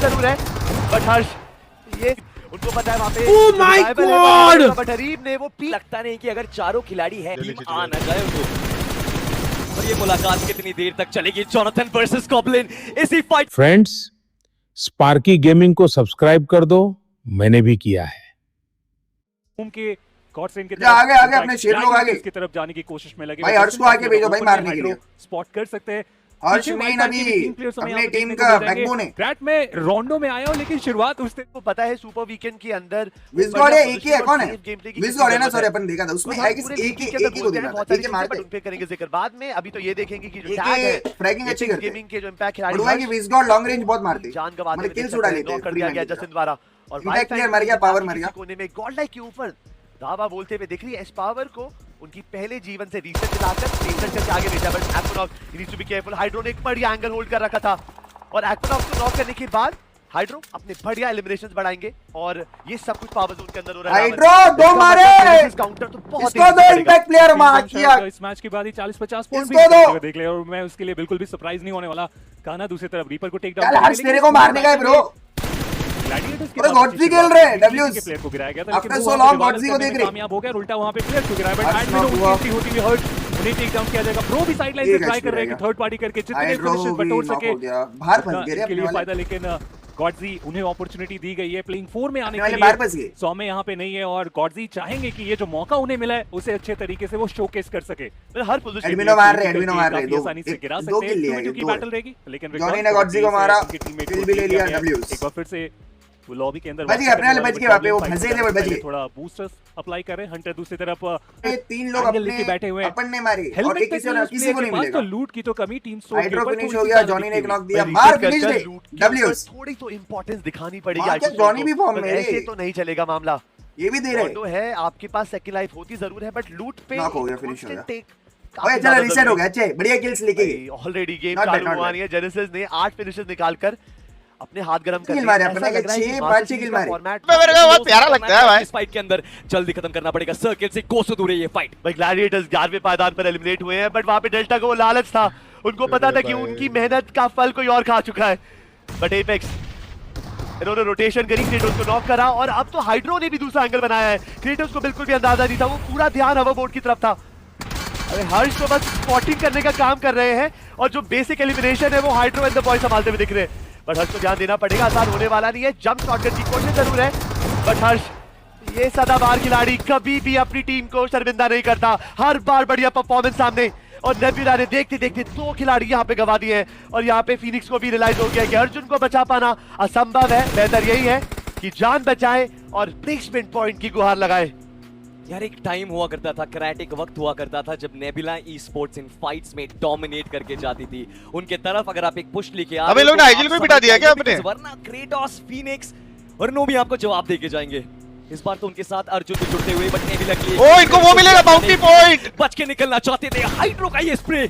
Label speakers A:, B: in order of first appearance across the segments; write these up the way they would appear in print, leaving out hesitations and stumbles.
A: जरूर है, बट हर्ष ये उनको पता है वहाँ पे
B: Oh my God!
A: बट हरीब ने वो
C: लगता नहीं कि अगर चारों खिलाड़ी हैं टीम आ ना जाए उनको। और ये मुलाकात कितनी देर तक चलेगी? जोनाथन वर्सेस गॉब्लिन इसी फाइट।
B: फ्रेंड्स, स्पार्की गेमिंग को सब्सक्राइब कर दो, मैंने भी किया है।
D: के गॉडसेन के
E: आगे आगे अपने शेर लोग आगे
D: की तरफ जाने की कोशिश में लगे
E: भाई। हर्ष को आगे भेजो भाई मारने के लिए।
D: स्पॉट कर सकते हैं
E: हर्ष मेन अभी अपने टीम का बैकबोन है।
D: क्रैट में रोंडो में आया हो, लेकिन शुरुआत उसने
A: को पता है सुपर वीकेंड के अंदर
E: विजगॉड है, एक ही है। कौन है विजगॉड? है ना सॉरी, अपन देखा था उसमें है कि एक ही को देखा था। ठीक है, मारते
A: उन पे करेंगे जिक्र बाद में। अभी तो ये देखेंगे कि जो
E: एक
A: टैग है
E: फ्रैगिंग अच्छी करते
A: गेमिंग के जो इंपैक्ट खिलाड़ी
E: हैं कि विजगॉड लॉन्ग रेंज बहुत मारते हैं,
A: जान गवा
E: मतलब किल्स उड़ा लेते हैं।
A: कर दिया गया जस्टिन द्वारा और
E: इम्पैक्ट प्लेयर मर गया, पावर मर गया।
A: कोने में गॉड लाइक के ऊपर दावा बोलते हुए दिख रही है। एस पावर को उनकी पहले जीवन से रीसेट दिलाकर रीसेट करके आगे भेजा, but Equinox needs to be careful. Hydro ने एक बढ़िया एंगल होल्ड कर रखा था और एक्वनॉक्स को नॉक करने के बाद हाइड्रो अपने बढ़िया एलिमिनेशंस बढ़ाएंगे और ये सब कुछ पावर जोन के अंदर हो रहा है।
E: हाइड्रो दो मारे,
A: काउंटर तो बहुत
E: इसको दो इंपैक्ट प्लेयर मार किया।
D: इस मैच के बाद ही 40-50 पॉइंट
E: इसको दो।
D: देख ले, और मैं उसके लिए बिल्कुल भी सरप्राइज नहीं होने वाला। कहना दूसरी तरफ रीपर को टेक डाउन।
E: चल हर्ष तेरे को मारने का है ब्रो। अरे गॉडजी खेल रहे हैं, डब्ल्यूएस
D: प्लेयर को गिराया गया था,
E: आफ्टर सो लॉन्ग गॉडजी को देख रहे।
D: कामयाब हो गया, उल्टा वहां पे प्लेयर को गिराया, बट एडमिन होती हुई हर्ट उन्हें टेक डाउन किया जाएगा। प्रो भी साइड लाइन से ट्राई कर रहे हैं कि थर्ड पार्टी करके जितने फिनिशेस बटोर सके
E: बाहर फंस गए
D: के लिए फायदा, लेकिन गॉडजी उन्हें अपॉर्चुनिटी दी गई है प्लेइंग 4 में आने के
E: बाहर
D: लिए।
E: फंस गए।
D: 100 में यहाँ पे नहीं है और गॉडजी चाहेंगे कि ये जो मौका उन्हें मिला है उसे अच्छे तरीके से वो शोकेस कर सके।
A: हर पोजीशन
E: एडमिनो मार रहे, एडमिनो मार रहे।
D: काफी आसानी से गिरा सकते हैं, 2v2 की बैटल रहेगी, लेकिन
E: जॉनी ने गॉडजी को मारा, किल भी ले लिया डब्ल्यूएस।
D: एक बार फिर से वो लॉबी के अंदर
E: बच गए, अपने वाले बच गए, वहां पे वो फंसे थे बट बच गए।
D: थोड़ा बूस्टर्स अप्लाई कर रहे हैं। हंटर दूसरी तरफ
E: ये तीन लोग अपने
D: बैठे हुए हैं,
E: अपन ने मारे और
D: हेलमेट
E: एक किसी को नहीं मिलेगा।
D: तो लूट की तो कमी टीम सोल
E: हाइड्रो फिनिश हो गया, जॉनी ने एक नॉक दिया, मार फिनिश दे डब्ल्यूएस।
A: थोड़ी तो इंपॉर्टेंस दिखानी पड़ेगी।
E: जॉनी भी फॉर्म में है,
A: ऐसे तो नहीं चलेगा मामला।
E: ये भी दे रहे
A: रोंडो है, आपके पास सेकंड लाइफ होती जरूर है, बट लूट पे
E: नॉक हो गया, फिनिश हो गया।
A: गया।
E: ओए चलो रीसेट हो गया, अच्छे बढ़िया किल्स लेके गए।
A: ऑलरेडी गेम
E: Not bad,
A: चालू
E: not
A: हुआ
E: bad.
A: नहीं है। जेनेसिस ने 8 फिनिशेस निकालकर अपने हाथ गरम कर
E: किल मारे अपने के 6-5 किल मारे।
C: मेरे को बहुत प्यारा लगता है भाई। इस फाइट के अंदर जल्दी खत्म करना पड़ेगा, सर्किल से कोसों दूर है ये फाइट।
A: भाई ग्लैडिएटर्स 11वें पायदान पर एलिमिनेट हुए हैं, बट वहां पे डेल्टा को वो लालच था, उनको पता था कि उनकी मेहनत का फल कोई और खा चुका है। बट एपेक्स इन्होंने रोटेशन करी, क्रेटोस को नॉक करा और अब तो हाइड्रो ने भी दूसरा एंगल बनाया है। क्रेटोस को बिल्कुल भी अंदाजा नहीं था, वो पूरा ध्यान हवरबोर्ड की तरफ था। अरे हर्ष तो बस स्पॉटिंग करने का काम कर रहे हैं और जो बेसिक एलिमिनेशन है वो हाइड्रो एंड द बॉय संभालते हुए दिख रहे हैं। बट हर्ष को ध्यान देना पड़ेगा, आसान होने वाला नहीं है। जंप शॉटगन की कोशिश जरूर है, बट हर्ष ये सदाबहार खिलाड़ी कभी भी अपनी टीम को शर्मिंदा नहीं करता, हर बार बढ़िया परफॉर्मेंस सामने। और नेबुला ने देखते देखते 2 खिलाड़ी यहाँ पे गवा दिए हैं और यहाँ पे फीनिक्स को भी रियलाइज हो गया कि अर्जुन को बचा पाना असंभव है। बेहतर यही है कि जान बचाए और प्लेसमेंट पॉइंट की गुहार लगाए।
C: यार एक टाइम हुआ करता था, क्रैट एक वक्त हुआ करता था जब nebula e sports in fights में डोमिनेट करके जाती थी। उनके तरफ अगर आप एक पुश लेके आ
F: अबे लोग ने आइजल को बिठा दिया क्या आपने?
C: वरना क्रेटोस, फीनिक्स और नोबी आपको जवाब देके जाएंगे। इस बार तो उनके साथ अर्जुन भी जुड़ते हुए, बट नेबुला के लिए
F: ओ इनको वो मिलेगा बाउंटी पॉइंट।
C: बच के निकलना चाहते थे। हाइड्रो का ये स्प्रे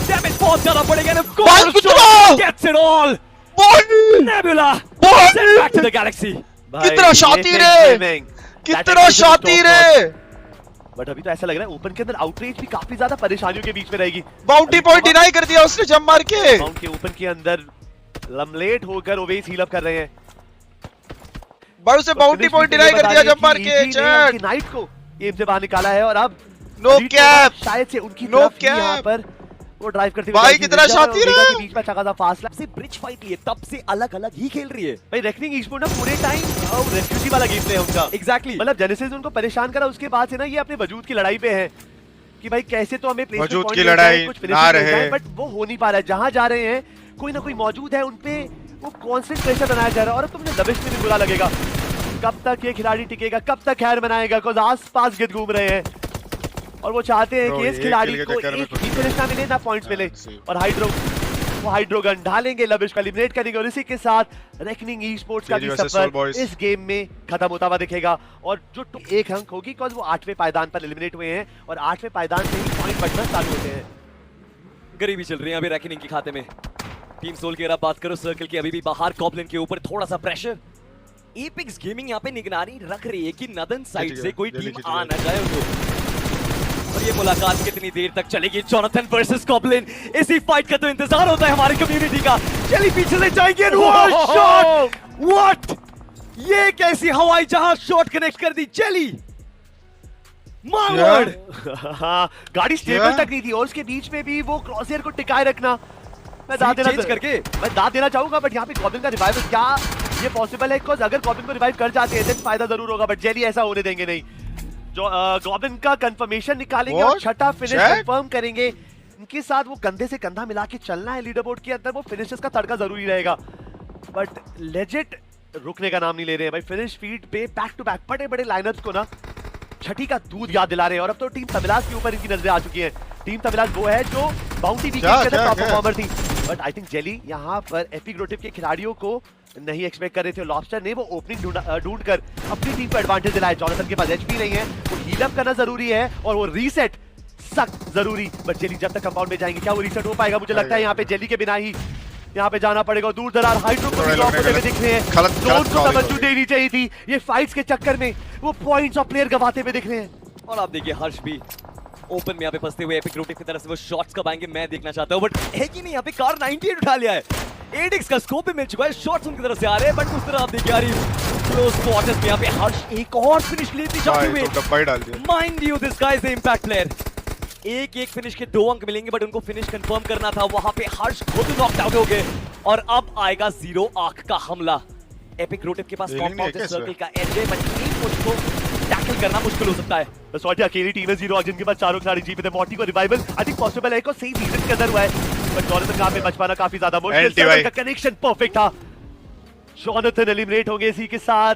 C: डैमेज बहुत ज्यादा पड़ेगा।
F: भाई कितना
C: gets it all. Nebula back to the galaxy.
F: कितना शातिर है, कितना शातिर है।
A: बट अभी तो ऐसा लग रहा है ओपन के अंदर आउटरीच भी काफी ज्यादा परेशानियों के बीच में रहेगी।
F: बाउंटी पॉइंट डिनाई कर दिया उसने जंप मार के।
A: माउंट के ओपन के अंदर लमलेट होकर ओवेस हील अप कर रहे हैं।
F: बड़ू से बाउंटी पॉइंट डिनाई कर दिया जंप मार के। चैट
A: नाइट को गेम से बाहर निकाला है और अब
F: नो कैप,
A: शायद से उनकी
F: नो
A: तरफ
F: कैप।
A: यहाँ पर वो ड्राइव करते हुए
F: भाई कितना शातिर है।
A: बीच में अच्छा खासा फासला
C: से ब्रिज फाइट लिए तब से अलग अलग ही खेल रही है
A: भाई। रेकनिंग ईस्पोर्ट ना पूरे टाइम रेफ्यूजी वाला गेम प्ले है उनका।
C: एग्जैक्टली
A: मतलब जेनेसिस उनको परेशान करा, उसके बाद से ना ये अपने वजूद की लड़ाई पे है कि भाई कैसे तो हमें
F: वजूद की लड़ाई ना रहे,
A: बट वो हो नहीं पा रहा है। जहां जा रहे हैं कोई ना कोई मौजूद है, उनपे वो कांस्टेंट प्रेशर बनाया जा रहा है और अब तुमने दबिश में भी बुरा लगेगा। कब तक ये खिलाड़ी टिकेगा, कब तक खैर बनाएगा, बिकॉज़ आस-पास गिद घूम रहे हैं और वो चाहते हैं कि इस खिलाड़ी को एक भी फिनिश ना मिले, ना पॉइंट्स मिले। और हाइड्रो गन ढालेंगे, लबिश को एलिमिनेट करेंगे और इसी के साथ रेकनिंग ई स्पोर्ट्स का भी सफर इस गेम में खत्म होता हुआ दिखेगा। और जो एक अंक होगी बिकॉज़ वो 8वें पायदान पर एलिमिनेट हुए हैं और 8वें पायदान से ही पॉइंट बढ़ना चालू होते हैं।
C: गरीबी चल रही है अभी रेकनिंग के खाते में। टीम सोल की अगर बात करो, सर्कल की अभी भी बाहर, गॉब्लिन के ऊपर थोड़ा सा प्रेशर। एपेक्स गेमिंग यहाँ पे निगरानी रख रही है कि नदन साइड से कोई टीम आ ना जाए उनको। और ये मुलाकात कितनी देर तक चलेगी? जोनाथन वर्सेस गॉब्लिन, इसी फाइट का तो इंतजार होता है हमारी कम्युनिटी का। चली पीछे से जाएंगे, शॉट, व्हाट, ये कैसी हवाई जहाज शॉट कनेक्ट कर दी चली। मारवर्ड,
A: हाँ, गाड़ी स्टेबल तक नहीं थी और उसके बीच में भी वो क्रॉसहेयर को टिकाए रखना। मैं दाद देना चाहूंगा, बट यहाँ पे गॉब्लिन का रिवाइवल, क्या ये पॉसिबल है? बिकॉज़ अगर गॉब्लिन को रिवाइव कर जाते हैं देन फायदा जरूर होगा, बट जेली ऐसा होने देंगे नहीं। जो गॉब्लिन का कंफर्मेशन निकालेंगे और छठा फिनिश कंफर्म करेंगे। इनके साथ वो कंधे से कंधा मिला के चलना है लीडर बोर्ड के अंदर, वो फिनिशेस का तड़का जरूरी रहेगा। बट लेजिट रुकने का नाम नहीं ले रहे हैं भाई। फिनिश फीड पे बैक टू बैक बड़े बड़े लाइनअप्स को ना छठी का दूध याद दिला रहे हैं। और अब तो टीम तमिलास के ऊपर इनकी नजरें आ चुकी हैं। टीम तमिलास वो है जो बाउंटी वीकेंड के अंदर परफॉर्मर थी, बट आई थिंक जेली यहाँ पर एपिक रोटिव के खिलाड़ियों को नहीं एक्सपेक्ट कर रहे थे। लॉबस्टर ने वो ओपनिंग ढूंढ कर अपनी टीम को एडवांटेज दिलाया। जॉनथन के पास एचपी नहीं है, वो हील अप करना जरूरी है और वो रीसेट सख्त जरूरी। बट जेली जब तक कंपाउंड में जाएंगे, क्या वो रीसेट हो पाएगा? मुझे लगता है यहाँ पे जेली के बिना ही यहाँ पे जाना पड़ेगा। दूर दरार हाइड्रो को ब्लॉक होते हुए दिख रहे हैं। जोन को तवज्जो देनी चाहिए थी। ये फाइट्स के चक्कर में वो पॉइंट्स और प्लेयर गवाते हुए दिख रहे हैं।
C: और आप देखिए हर्ष भी ओपन में यहाँ पे फंसते हुए एपिक रोटिव की तरफ से वो शॉट्स कब आएंगे मैं देखना चाहता हूँ। बट है कि नहीं, यहाँ पे कार 98 उठा लिया है। एडिक्स का स्कोप भी मिल चुका है, शॉट्स उनकी तरफ से आ रहे हैं, बट उस तरह आप देखिए यार क्लोज क्वार्टर्स में यहाँ पे हर्ष एक और फिनिश लेते जाते हुए। Mind you this guys the impact player. एक फिनिश के 2 अंक मिलेंगे, बट उनको फिनिश कंफर्म करना था। वहां पे हर्ष खुद नॉकड आउट हो गए और अब आएगा 0 आंख का हमला। एपिक रोटिव के पास कॉम्पाउंड सर्कल का एज है, बट एक उसको टैकल करना मुश्किल हो सकता है।
A: सॉरी, अकेली टीम है 0 आंख जिनके पास चारों खिलाड़ी जीवित है। मॉर्टी को रिवाइवल आई थिंक पॉसिबल है, सही रीजन के अंदर हुआ है, बट जॉनथन का पे बच पाना काफी ज्यादा मुश्किल। सर्कल का कनेक्शन परफेक्ट था। जॉनथन एलिमिनेट होंगे इसी के साथ।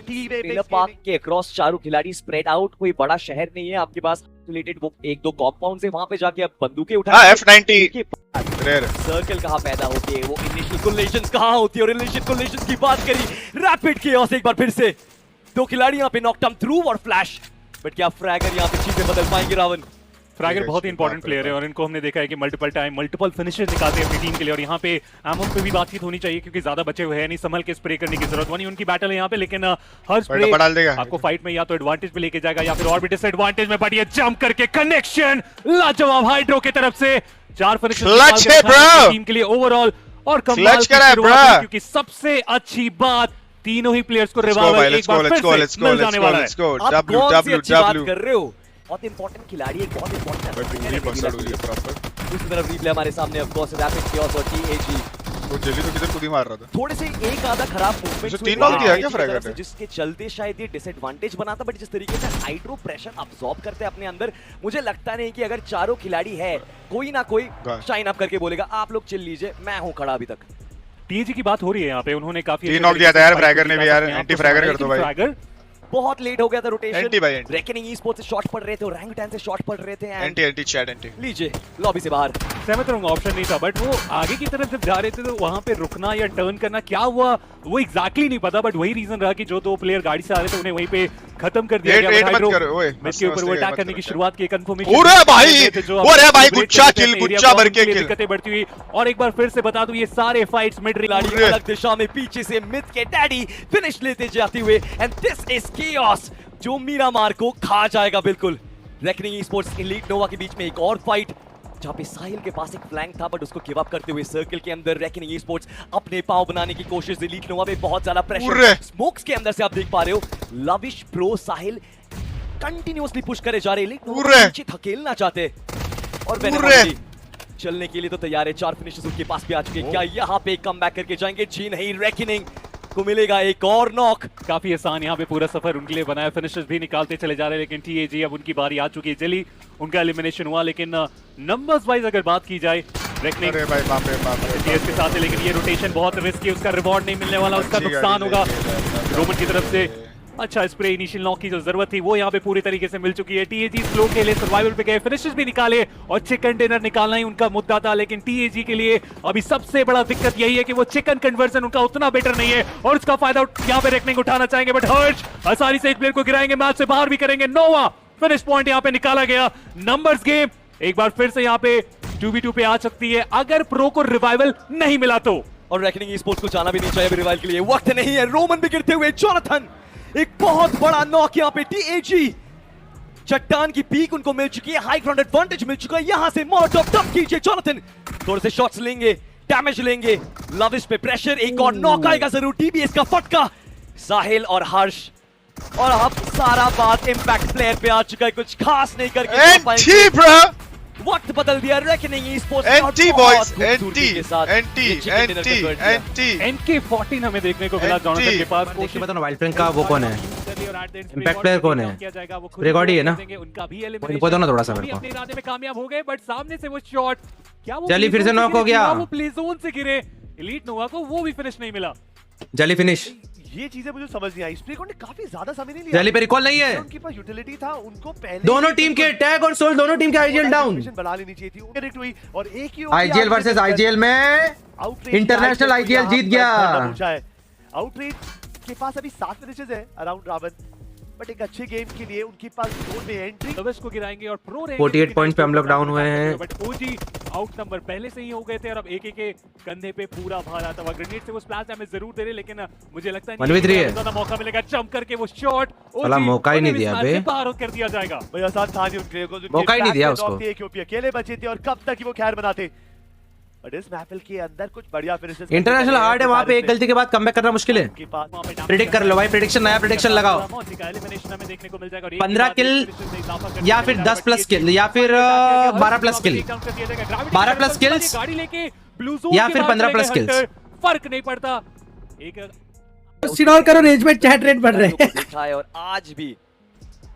C: टीम पार्क के अक्रॉस चारों खिलाड़ी स्प्रेड आउट, कोई बड़ा शहर नहीं है आपके पास। रिलेटेड वो 1-2 कॉम्पाउंड से वहां पे जाके अब बंदूकें उठा।
F: F90
C: सर्कल कहां पैदा होती है, वो इनिशियल कोलिजन्स कहां होती है। और इनिशियल कोलिजन्स की बात करी, रैपिड केओस एक बार फिर से 2 खिलाड़ी यहाँ पे नॉकडाउन थ्रू और फ्लैश, बट क्या फ्रैगर यहाँ पे चीजें बदल पाएंगे? रावण,
D: फ्रैगर बहुत ही इंपॉर्टेंट प्लेयर है और इनको हमने देखा है कि मल्टीपल टाइम मल्टीपल फिनिशेस निकालते हैं अपनी टीम के लिए। और यहाँ पे एमोन पे भी बातचीत होनी चाहिए क्योंकि ज्यादा बचे हुए हैं नहीं, संभल के स्प्रे करने की जरूरत नहीं उनकी बैटल है यहाँ पे। लेकिन हर स्प्रे आपको फाइट में या तो एडवांटेज पे लेके जाएगा या फिर और भी डिसएडवांटेज में। बट ये जंप करके कनेक्शन लाजवाब हाइड्रो की तरफ से 4 फिनिशेस टीम के लिए ओवरऑल। और कमाल की शुरुआत क्योंकि सबसे अच्छी बात तीनों ही प्लेयर्स को रिवाइवल एक बार फिर से मिल जाने वाला है।
C: आप कौन सी अच्छी बात कर रहे हो? बहुत इंपॉर्टेंट खिलाड़ी है, बहुत इंपॉर्टेंट। दूसरी तरफ रिप्ले हमारे सामने ऑफ कोर्स रैपिड केओस और टीएजी।
F: वो जेली तो किधर खुद ही मार रहा था।
C: थोड़े से एक आधा खराब मूवमेंट
F: 3 नॉक दिया क्या फ्रैगर ने,
C: जिसके चलते शायद ये डिसएडवांटेज बना था। बट जिस तरीके से हाइड्रो प्रेशर अब्सॉर्ब करते हैं अपने अंदर, मुझे लगता नहीं कि अगर चारों खिलाड़ी है कोई ना कोई शाइन अप करके बोलेगा आप लोग चिल लीजिए, मैं हूं खड़ा अभी तक।
D: टीजी की बात हो रही है यहाँ पे, उन्होंने काफी
F: 3 नॉक दिया था यार फ्रैगर ने भी यार। एंटी फ्रैगर कर दो भाई।
C: बहुत लेट हो गया था रोटेशन।
F: एंटी भाई एंटी।
C: रेकनिंग ई-स्पोर्ट्स से शॉट पड़ रहे थे और रैंक 10 से शॉट पड़ रहे थे।
F: एंटी चैट एंटी
C: लीजिए लॉबी से बाहर।
D: सहमत रहूंगा, ऑप्शन नहीं था। बट वो आगे की तरफ जब जा रहे थे तो वहां पे रुकना या टर्न करना क्या हुआ वो एग्जैक्टली नहीं पता। बट वही रीजन रहा कि जो 2 प्लेयर गाड़ी से आ रहे थे उन्हें वहीं पे खत्म कर दिया गया। मैच के ऊपर वो अटैक करने की शुरुआत की कंफर्मेशन।
F: अरे भाई गुच्छा किल, गुच्छा भर के किल।
D: दिक्कतें बढ़ती हुई। और एक बार फिर से बता दूं ये सारे फाइट्स मिड
C: रिलाड़ी अलग दिशा में पीछे से मिथ के डैडी फिनिश लेते जाते हुए। एंड दिस इज केओस जो मीरामार को खा जाएगा बिल्कुल। रेकनिंग ई-स्पोर्ट्स एलीट नोवा के बीच में एक और फाइट जहां पे साहिल के पास एक फ्लैंक था बट उसको गिव अप करते हुए सर्कल के अंदर रेकनिंग ई-स्पोर्ट्स अपने पांव बनाने की कोशिश। एलीट नोवा पे बहुत ज्यादा प्रेशर स्मोक्स के अंदर से आप देख पा रहे हो। लविश प्रो साहिल कंटिन्यूअसली पुश करे जा रहे हैं, नीचे धकेलना चाहते और बेनिफिट चलने के लिए तो तैयार है। 4 फिनिशेस उनके पास भी आ चुके हैं। क्या यहाँ पे कमबैक करके जाएंगे? जी नहीं, रेकनिंग को मिलेगा एक और नॉक।
D: काफी आसान यहाँ पे पूरा सफर उनके लिए बनाया, फिनिशेस भी निकालते चले जा रहे हैं। लेकिन टीएजी अब उनकी बारी आ चुकी है। जेली उनका एलिमिनेशन हुआ, लेकिन नंबर्स वाइज अगर बात की जाए रेकनिंग के साथ है, लेकिन ये रोटेशन बहुत रिस्की है, उसका रिवॉर्ड नहीं मिलने वाला, उसका नुकसान होगा रोमन की तरफ से। अच्छा स्प्रे इनिशियल नॉक की जो जरूरत थी वो यहाँ पे पूरी तरीके से मिल चुकी है। टीएजी स्लो के लिए सर्वाइवल पे गए, फिनिशेस भी निकाले और चिकन डिनर निकालना ही उनका मुद्दा था। लेकिन टीएजी के लिए अभी सबसे बड़ा दिक्कत यही है कि वो चिकन कन्वर्जन उनका उतना बेटर नहीं है और उसका फायदा यहाँ पे रेकनिंग उठाना चाहेंगे। बट हर्ष आसानी से एक प्लेयर को गिराएंगे, मैच से बाहर भी करेंगे। नोवा फिनिश पॉइंट यहाँ पे निकाला गया। नंबर्स गेम एक बार फिर से यहाँ पे 2v2 पे आ सकती है अगर प्रो को रिवाइवल नहीं मिला तो।
C: और रेकनिंग ई-स्पोर्ट्स को जाना भी नहीं चाहिए रिवाइवल के लिए, वक्त नहीं है। रोमन भी गिरते हुए, जॉनथन एक बहुत बड़ा नॉक यहाँ पे। टीएजी चट्टान की पीक उनको मिल चुकी है, हाई ग्राउंड एडवांटेज मिल चुका है। यहां से मोलोटॉव टप कीजिए जोनाथन, थोड़े से शॉट्स लेंगे, डैमेज लेंगे, लविश पे प्रेशर, एक और नॉक आएगा जरूर। टीबीएस का फटका, साहिल और हर्ष, और अब सारा बात इंपैक्ट प्लेयर पे आ चुका है, कुछ खास नहीं करके
F: एंटी ब्रो,
C: वक्त बदल दिया। Reckoning esports
F: anti boys, anti
D: NK14 हमें देखने को मिला जोनाथन के पास।
G: देखिए बताओ वाइल्ड फ्रैंक का वो कौन है,
D: इम्पैक्ट
G: प्लेयर कौन है? रिकॉर्डी है ना?
D: उनका भी
G: इनको दो ना थोड़ा सा मेरे को।
D: अपने इरादे में कामयाब हो गए, बट सामने से वो शॉट, क्या वो
G: जली फिर से नॉक हो गया।
D: वो प्ले जोन से गिरे, एलीट नोवा को वो भी फिनिश नहीं मिला।
G: जली फिनिश,
A: ये चीजें मुझे समझ नहीं आई। स्प्रेकॉन ने काफी ज्यादा समय नहीं लिया,
G: जली पे रिकॉल नहीं है।
A: उनके पास यूटिलिटी था, उनको पहले
G: दोनों टीम के टैग और सोल, दोनों टीम के आईजीएल डाउन।
A: बना लेनी चाहिए थी, करेक्ट हुई। और एक ही
G: आईजीएल वर्सेस आईजीएल में इंटरनेशनल आईजीएल जीत गया।
A: आउटरीच के पास अभी 7 फिनिशेस है अराउंड रावण, बट एक अच्छे गेम के लिए उनके पास जोन में एंट्री।
D: लविश को गिराएंगे और प्रो
G: 48 पॉइंट्स पे हम लोग डाउन हुए हैं।
D: बट ओजी आउट नंबर पहले से ही हो गए थे, और अब एक के कंधे पे पूरा भार आता हुआ। ग्रेनेड से वो स्प्लैश डैमेज जरूर दे रहे, लेकिन मुझे लगता है
G: 1v3 है।
D: ज्यादा मौका मिलेगा जंप करके वो शॉट।
G: साला मौका ही नहीं दिया बे,
D: बाहर कर दिया जाएगा।
A: भाई आसान था नहीं उनके को,
G: मौका ही नहीं दिया उसको।
A: अकेले बचे थे और कब तक ही वो खैर बनाते। बट इस महफिल के अंदर कुछ बढ़िया फिनिशेस
G: इंटरनेशनल हार्ड है, वहां पे एक गलती के बाद कमबैक करना मुश्किल है। प्रेडिक्ट कर लो भाई, प्रेडिक्शन, नया प्रेडिक्शन लगाओ। 15 किल या फिर 10 प्लस किल या फिर 12 प्लस किल, 12 प्लस किल्स
D: गाड़ी लेके ब्लू
G: या फिर 15 प्लस किल्स,
D: फर्क नहीं पड़ता। एक
H: सिडॉल करो, रेंज में चैट रेट बढ़ रहे हैं।
C: देखा है, और आज भी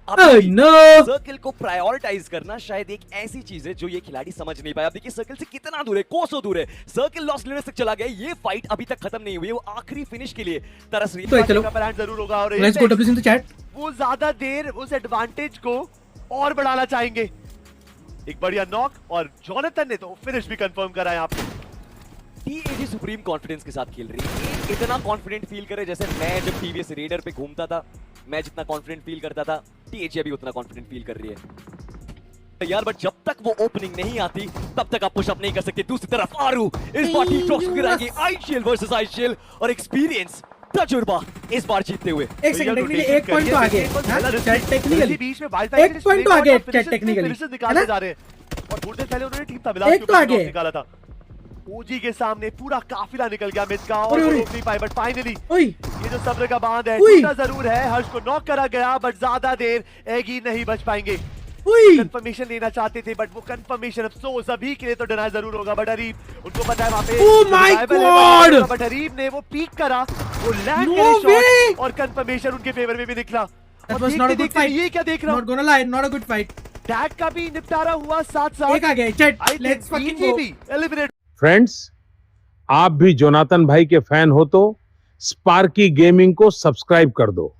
H: नो
C: सर्किल को प्रायोरिटाइज करना शायद एक ऐसी चीज है जो ये खिलाड़ी समझ नहीं पाया। देखिए सर्किल से कितना दूर है, कोसों दूर है। सर्किल लॉस लेने तक चला गया, ये फाइट अभी तक खत्म नहीं हुई है, वो आखिरी फिनिश के लिए तरस रही है।
H: तो चलो
A: जरूर होगा, और
H: लेट्स गो टू चैट।
A: वो ज्यादा देर उस एडवांटेज को और बढ़ाना चाहेंगे। एक बढ़िया नॉक, और जोनाथन ने तो फिनिश भी कंफर्म करा यहाँ पे।
C: टीएजी सुप्रीम कॉन्फिडेंस के साथ खेल रही है, इतना कॉन्फिडेंट फील करे जैसे मैं जब टीवीएस रेडर पे घूमता था, मैं जितना कॉन्फिडेंट फील करता था, टीएजी अभी उतना कॉन्फिडेंट फील कर रही है यार। बट जब तक वो ओपनिंग नहीं आती तब तक आप पुशअप नहीं कर सकते। दूसरी तरफ आरू इस बार टी ट्रॉक्स गिराएंगे, आईजीएल वर्सेस आईजीएल, और एक्सपीरियंस, तजुर्बा इस बार जीतते हुए।
H: एक सेकंड, टेक्निकली 1 पॉइंट तो आगे, चैट टेक्निकली
A: बीच में
H: 1 पॉइंट तो आगे, चैट टेक्निकली
A: निकालते जा रहे हैं। और थोड़ी देर पहले उन्होंने टीम तमिला
H: एक तो आगे
A: निकाला था। ओजी के सामने पूरा काफिला निकल गया मिड का, और रोक नहीं पाए। बट फाइनली ये जो सब्र का बांध है टूटा जरूर है। हर्ष को नॉक करा गया, बट ज्यादा देर एगी नहीं बच पाएंगे। कंफर्मेशन लेना चाहते थे, बट वो कंफर्मेशन अफसोस अभी के लिए तो डिनाई जरूर होगा। बट हरीब उनको पता है वहां पे,
H: ओह माय गॉड,
A: बट हरीब ने वो पीक करा, वो लैंड करे शॉट, और कंफर्मेशन उनके फेवर में भी निकला। ये क्या देख रहा हूं,
H: not gonna lie, not a good fight.
A: Tag का भी निपटारा हुआ, साथ-साथ
H: एक आ गया chat. Let's fucking go.
A: Eliminate.
B: Friends, आप भी जोनाथन भाई के फैन हो तो स्पार्की गेमिंग को सब्सक्राइब कर दो।